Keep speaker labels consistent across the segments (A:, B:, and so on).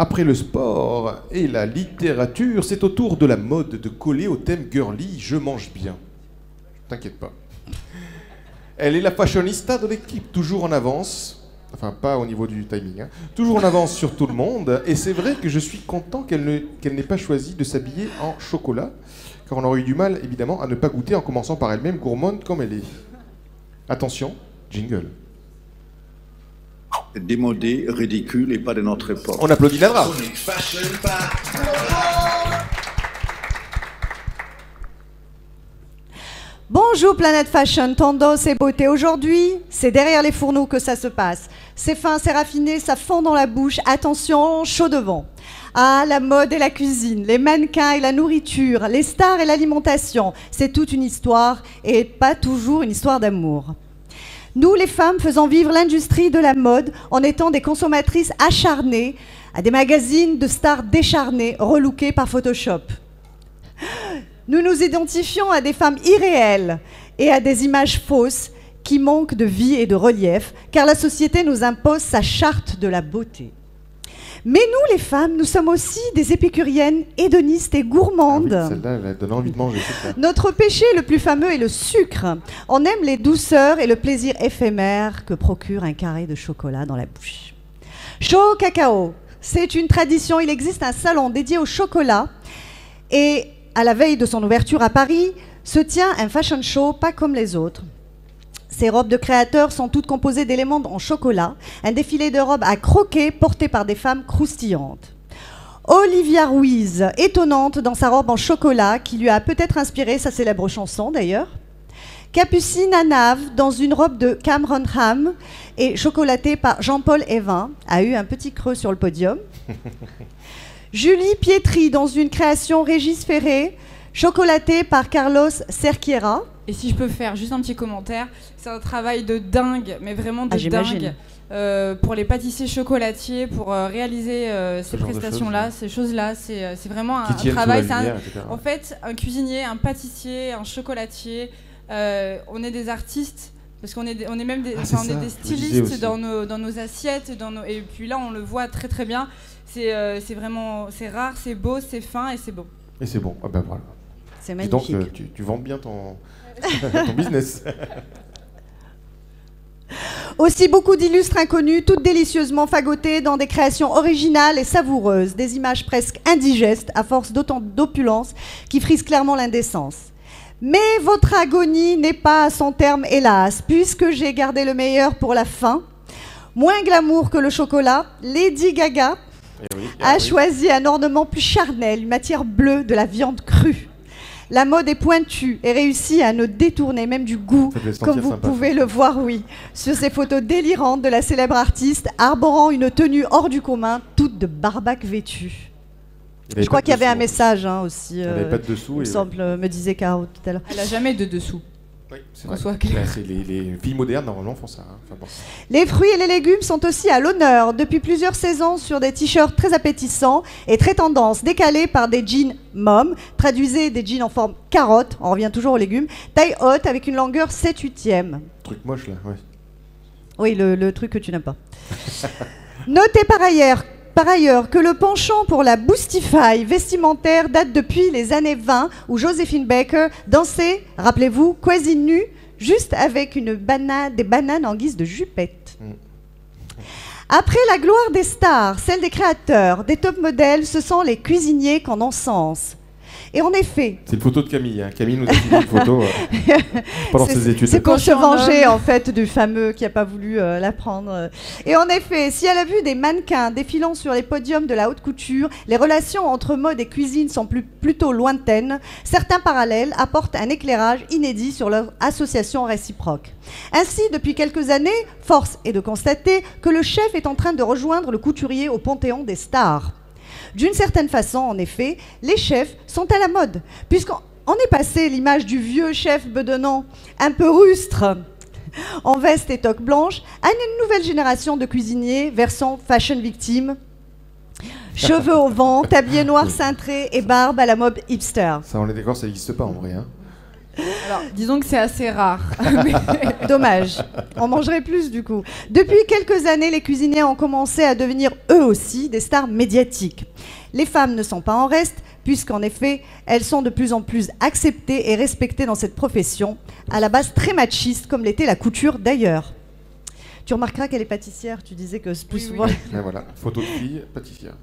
A: Après le sport et la littérature, c'est au tour de la mode de coller au thème girly « Je mange bien ». T'inquiète pas. Elle est la fashionista de l'équipe, toujours en avance. Enfin, pas au niveau du timing. Hein. Toujours en avance sur tout le monde. Et c'est vrai que je suis content qu'elle n'ait pas choisi de s'habiller en chocolat, car on aurait eu du mal, évidemment, à ne pas goûter en commençant par elle-même, gourmande comme elle est. Attention, jingle.
B: Démodé, ridicule et pas de notre époque.
A: On applaudit Nadra.
C: Bonjour Planète Fashion, tendance et beauté. Aujourd'hui, c'est derrière les fourneaux que ça se passe. C'est fin, c'est raffiné, ça fond dans la bouche. Attention, chaud devant. Ah, la mode et la cuisine, les mannequins et la nourriture, les stars et l'alimentation. C'est toute une histoire et pas toujours une histoire d'amour. Nous, les femmes, faisons vivre l'industrie de la mode en étant des consommatrices acharnées à des magazines de stars décharnées, relookés par Photoshop. Nous nous identifions à des femmes irréelles et à des images fausses qui manquent de vie et de relief, car la société nous impose sa charte de la beauté. Mais nous, les femmes, nous sommes aussi des épicuriennes, hédonistes et gourmandes.
A: Ah oui, celle-là, elle donne envie de manger.
C: Notre péché le plus fameux est le sucre. On aime les douceurs et le plaisir éphémère que procure un carré de chocolat dans la bouche. Chaud cacao, c'est une tradition. Il existe un salon dédié au chocolat. Et à la veille de son ouverture à Paris, se tient un fashion show pas comme les autres. Ces robes de créateurs sont toutes composées d'éléments en chocolat, un défilé de robes à croquer porté par des femmes croustillantes. Olivia Ruiz, étonnante dans sa robe en chocolat, qui lui a peut-être inspiré sa célèbre chanson d'ailleurs. Capucine Anav, dans une robe de Cameron Ham et chocolatée par Jean-Paul Evin, a eu un petit creux sur le podium. Julie Pietri, dans une création Régis Ferré, chocolatée par Carlos Cerquiera.
D: Et si je peux faire juste un petit commentaire, c'est un travail de dingue, mais vraiment de dingue, pour les pâtissiers chocolatiers, pour réaliser ces prestations-là, ces choses-là. C'est vraiment un travail. En fait, un cuisinier, un pâtissier, un chocolatier, on est des artistes. Parce qu'on est, on est même des, on est des stylistes dans nos assiettes, et puis là on le voit très très bien. C'est vraiment, c'est rare, c'est beau, c'est fin et c'est beau.
A: Et c'est bon. Ah ben voilà.
C: C'est magnifique.
A: Donc tu vends bien ton business.
C: Aussi beaucoup d'illustres inconnus, toutes délicieusement fagotées dans des créations originales et savoureuses, des images presque indigestes à force d'autant d'opulence qui frisent clairement l'indécence. Mais votre agonie n'est pas à son terme, hélas, puisque j'ai gardé le meilleur pour la fin. Moins glamour que le chocolat, Lady Gaga a choisi un ornement plus charnel, une matière bleue, de la viande crue. La mode est pointue et réussit à nous détourner même du goût, comme vous pouvez le voir, sur ces photos délirantes de la célèbre artiste arborant une tenue hors du commun, toute de barbac vêtue. Je crois qu'il y avait un message aussi.
A: Elle n'avait pas de dessous.
C: Il me semble, me disait Caro tout à l'heure.
D: Elle n'a jamais de dessous.
A: Oui, c'est vrai. Les filles modernes, normalement, font ça. Hein. Enfin, bon.
C: Les fruits et les légumes sont aussi à l'honneur depuis plusieurs saisons sur des t-shirts très appétissants et très tendance, décalés par des jeans mom, traduisez des jeans en forme carotte, on revient toujours aux légumes, taille haute avec une longueur 7/8.
A: Truc moche, là, ouais.
C: Oui, le truc que tu n'aimes pas. Notez par ailleurs que le penchant pour la boostify vestimentaire date depuis les années 20 où Joséphine Baker dansait, rappelez-vous, quasi nue, juste avec des bananes en guise de jupette. Après la gloire des stars, celle des créateurs, des top modèles, ce sont les cuisiniers qu'en ont sens. Et en effet...
A: C'est une photo de Camille. Hein. Camille nous a filé une photo pendant ses études.
C: C'est pour se venger, en fait, du fameux qui n'a pas voulu la prendre. Et en effet, si elle a vu des mannequins défilant sur les podiums de la haute couture, les relations entre mode et cuisine sont plutôt lointaines. Certains parallèles apportent un éclairage inédit sur leur association réciproque. Ainsi, depuis quelques années, force est de constater que le chef est en train de rejoindre le couturier au panthéon des stars. D'une certaine façon, en effet, les chefs sont à la mode, puisqu'on est passé l'image du vieux chef bedonnant, un peu rustre, en veste et toque blanche, à une nouvelle génération de cuisiniers, version fashion victime, cheveux au vent, tablier noir cintré et barbe à la mode hipster.
A: Ça, on est d'accord, ça n'existe pas en vrai. Hein.
D: Alors, disons que c'est assez rare.
C: Dommage. On mangerait plus du coup. Depuis quelques années, les cuisiniers ont commencé à devenir eux aussi des stars médiatiques. Les femmes ne sont pas en reste, puisqu'en effet, elles sont de plus en plus acceptées et respectées dans cette profession, à la base très machiste, comme l'était la couture d'ailleurs. Tu remarqueras qu'elle est pâtissière, tu disais que c'est plus souvent...
A: Oui. Et voilà, photo de fille, pâtissière.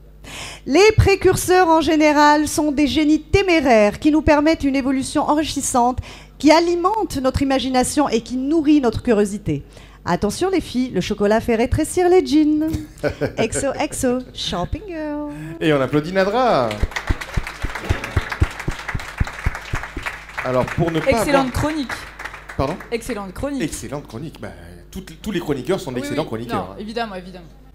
C: Les précurseurs en général sont des génies téméraires qui nous permettent une évolution enrichissante, qui alimente notre imagination et qui nourrit notre curiosité. Attention les filles, le chocolat fait rétrécir les jeans. Exo, exo, shopping girl.
A: Et on applaudit Nadra. Alors pour ne pas
D: Excellente chronique.
A: Pardon ?
D: Excellente chronique.
A: Excellente chronique. Bah, tous les chroniqueurs sont d'excellents chroniqueurs.
D: Non, évidemment, évidemment.